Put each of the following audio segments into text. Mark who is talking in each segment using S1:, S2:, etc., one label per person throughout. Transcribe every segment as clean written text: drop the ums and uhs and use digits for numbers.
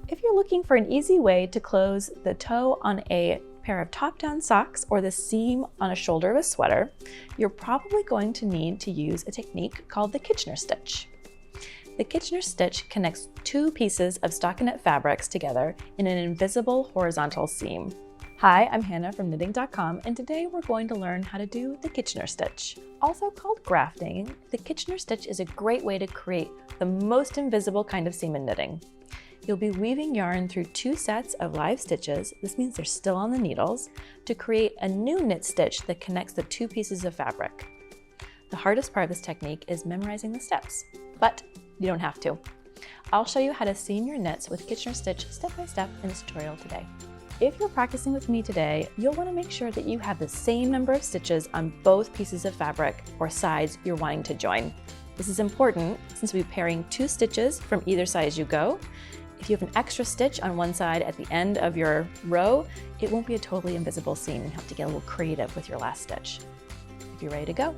S1: If you're looking for an easy way to close the toe on a pair of top-down socks or the seam on a shoulder of a sweater, you're probably going to need to use a technique called the Kitchener stitch. The Kitchener stitch connects two pieces of stockinette fabrics together in an invisible horizontal seam. Hi, I'm Hannah from knitting.com, and today we're going to learn how to do the Kitchener stitch. Also called grafting, the Kitchener stitch is a great way to create the most invisible kind of seam in knitting. You'll be weaving yarn through two sets of live stitches, this means they're still on the needles, to create a new knit stitch that connects the two pieces of fabric. The hardest part of this technique is memorizing the steps, but you don't have to. I'll show you how to seam your knits with Kitchener stitch step by step in this tutorial today. If you're practicing with me today, you'll want to make sure that you have the same number of stitches on both pieces of fabric or sides you're wanting to join. This is important since we'll be pairing two stitches from either side as you go. If you have an extra stitch on one side at the end of your row, it won't be a totally invisible seam. You have to get a little creative with your last stitch. If you're ready to go,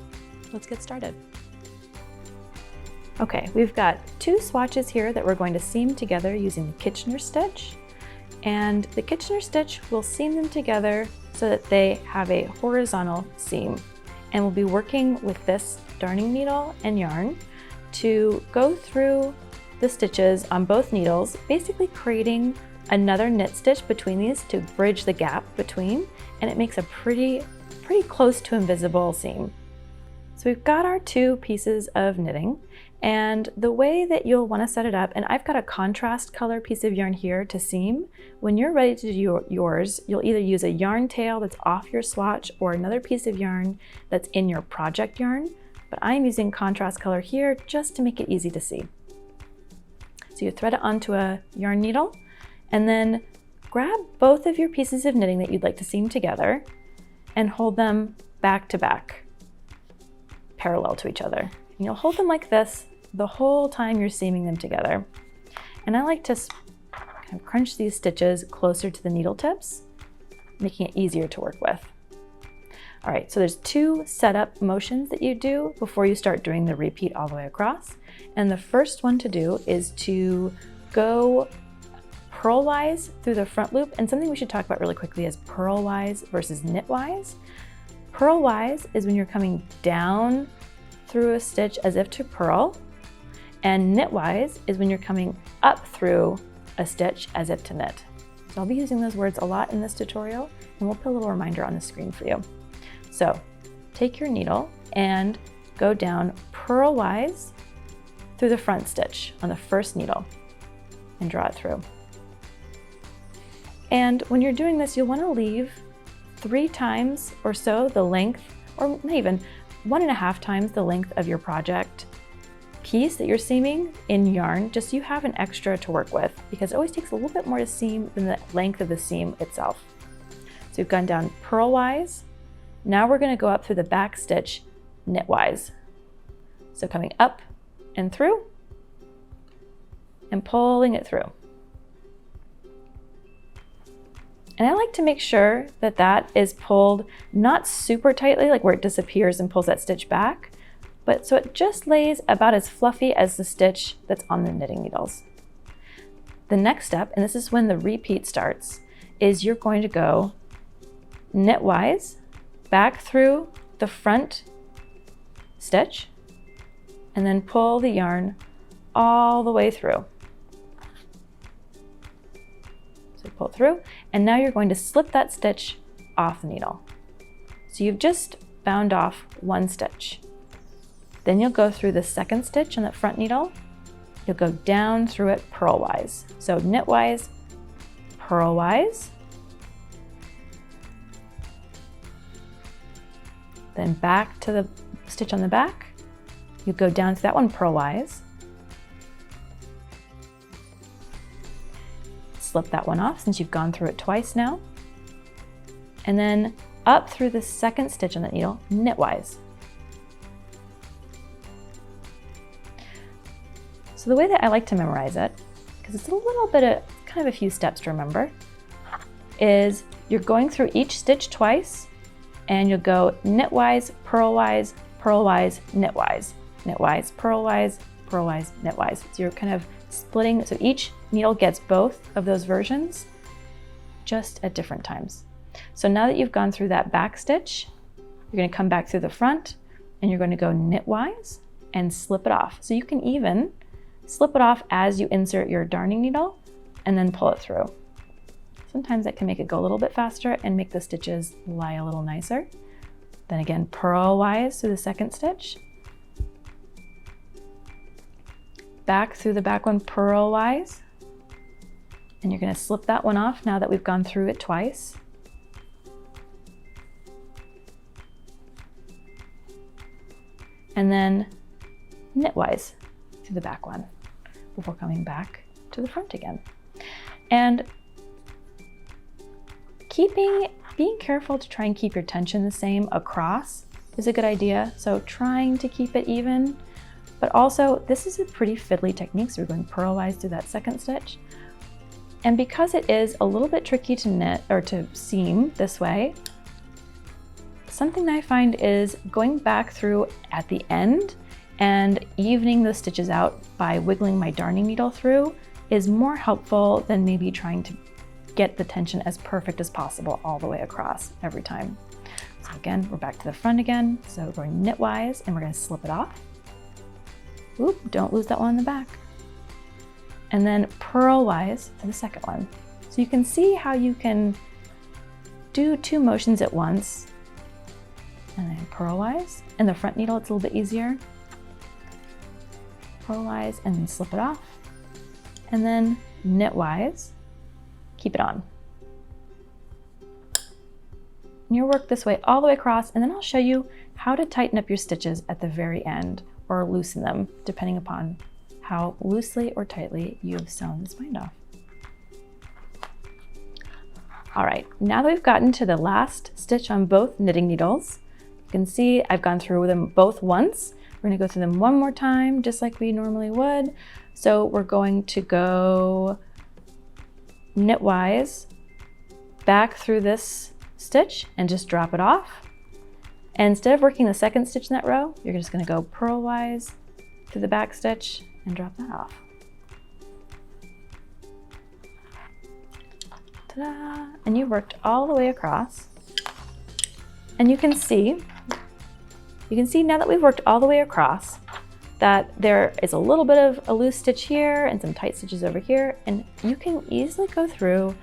S1: let's get started. Okay, we've got two swatches here that we're going to seam together using the Kitchener stitch. And the Kitchener stitch will seam them together so that they have a horizontal seam. And we'll be working with this darning needle and yarn to go through the stitches on both needles, basically creating another knit stitch between these to bridge the gap between, and it makes a pretty close to invisible seam. So we've got our two pieces of knitting, and the way that you'll want to set it up, and I've got a contrast color piece of yarn here to seam. When you're ready to do yours, you'll either use a yarn tail that's off your swatch or another piece of yarn that's in your project yarn, but I'm using contrast color here just to make it easy to see. So you thread it onto a yarn needle and then grab both of your pieces of knitting that you'd like to seam together and hold them back to back, parallel to each other. And you'll hold them like this the whole time you're seaming them together. And I like to kind of crunch these stitches closer to the needle tips, making it easier to work with. All right, so there's two setup motions that you do before you start doing the repeat all the way across. And the first one to do is to go purlwise through the front loop. And something we should talk about really quickly is purlwise versus knitwise. Purlwise is when you're coming down through a stitch as if to purl, and knitwise is when you're coming up through a stitch as if to knit. So I'll be using those words a lot in this tutorial, and we'll put a little reminder on the screen for you. So take your needle and go down purlwise through the front stitch on the first needle and draw it through. And when you're doing this, you'll want to leave 3 times or so the length, or not even 1.5 times the length of your project piece that you're seaming in yarn, just so you have an extra to work with, because it always takes a little bit more to seam than the length of the seam itself. So we've gone down purlwise. Now we're going to go up through the back stitch knitwise. So coming up and through and pulling it through. And I like to make sure that that is pulled not super tightly, like where it disappears and pulls that stitch back, but so it just lays about as fluffy as the stitch that's on the knitting needles. The next step, and this is when the repeat starts, is you're going to go knitwise back through the front stitch and then pull the yarn all the way through. So pull through, and now you're going to slip that stitch off the needle. So you've just bound off one stitch. Then you'll go through the second stitch on that front needle. You'll go down through it purlwise. So knitwise, purlwise, then back to the stitch on the back. You go down to that one purlwise, slip that one off since you've gone through it twice now, and then up through the second stitch on that needle, knitwise. So the way that I like to memorize it, because it's a little bit of kind of a few steps to remember, is you're going through each stitch twice, and you'll go knitwise, purlwise, purlwise, knitwise, knitwise, purlwise, Purlwise, Knitwise. So you're kind of splitting, so each needle gets both of those versions just at different times. So now that you've gone through that back stitch, you're going to come back through the front and you're going to go knitwise and slip it off. So you can even slip it off as you insert your darning needle and then pull it through. Sometimes that can make it go a little bit faster and make the stitches lie a little nicer. Then again, purlwise through the second stitch. Back through the back one, purlwise. And you're going to slip that one off now that we've gone through it twice. And then knitwise through the back one before coming back to the front again. And being careful to try and keep your tension the same across is a good idea. So trying to keep it even, but also this is a pretty fiddly technique. So we're going purlwise through that second stitch. And because it is a little bit tricky to knit or to seam this way, something that I find is going back through at the end and evening the stitches out by wiggling my darning needle through is more helpful than maybe trying to get the tension as perfect as possible all the way across every time. So again, we're back to the front again. So we're going knitwise and we're going to slip it off. Oop, don't lose that one in the back. And then purlwise for the second one. So you can see how you can do two motions at once. And then purlwise. And the front needle, it's a little bit easier. Purlwise and then slip it off. And then knitwise, keep it on. And you'll work this way all the way across, and then I'll show you how to tighten up your stitches at the very end or loosen them, depending upon how loosely or tightly you've sewn this bind off. All right, now that we've gotten to the last stitch on both knitting needles, you can see I've gone through them both once. We're gonna go through them one more time, just like we normally would. So we're going to go knitwise back through this stitch and just drop it off. And instead of working the second stitch in that row, you're just going to go purlwise through the back stitch and drop that off. Ta-da! And you worked all the way across. And you can see now that we've worked all the way across that there is a little bit of a loose stitch here and some tight stitches over here, and you can easily go through,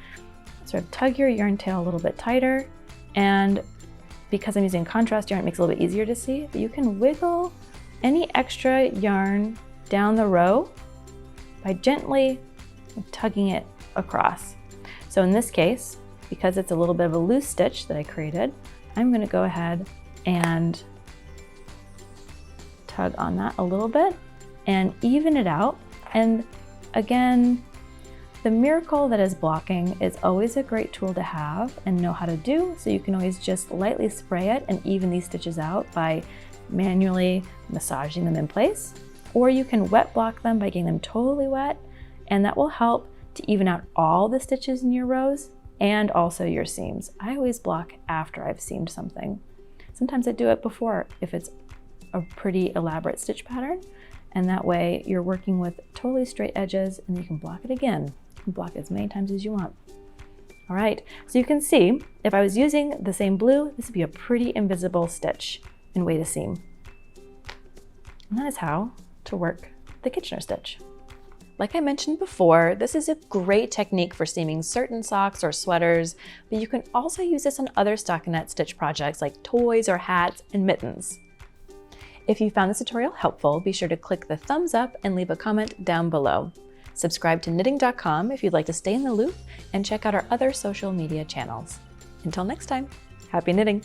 S1: sort of tug your yarn tail a little bit tighter, and because I'm using contrast yarn, it makes it a little bit easier to see, but you can wiggle any extra yarn down the row by gently tugging it across. So in this case, because it's a little bit of a loose stitch that I created, I'm going to go ahead and tug on that a little bit and even it out. And again, the miracle that is blocking is always a great tool to have and know how to do, so you can always just lightly spray it and even these stitches out by manually massaging them in place, or you can wet block them by getting them totally wet, and that will help to even out all the stitches in your rows and also your seams. I always block after I've seamed something. Sometimes I do it before if it's a pretty elaborate stitch pattern, and that way you're working with totally straight edges and you can block it again. You can block it as many times as you want. All right, so you can see if I was using the same blue, this would be a pretty invisible stitch and way to seam. And that is how to work the Kitchener stitch. Like I mentioned before, this is a great technique for seaming certain socks or sweaters, but you can also use this on other stockinette stitch projects like toys or hats and mittens. If you found this tutorial helpful, be sure to click the thumbs up and leave a comment down below. Subscribe to knitting.com if you'd like to stay in the loop, and check out our other social media channels. Until next time, happy knitting!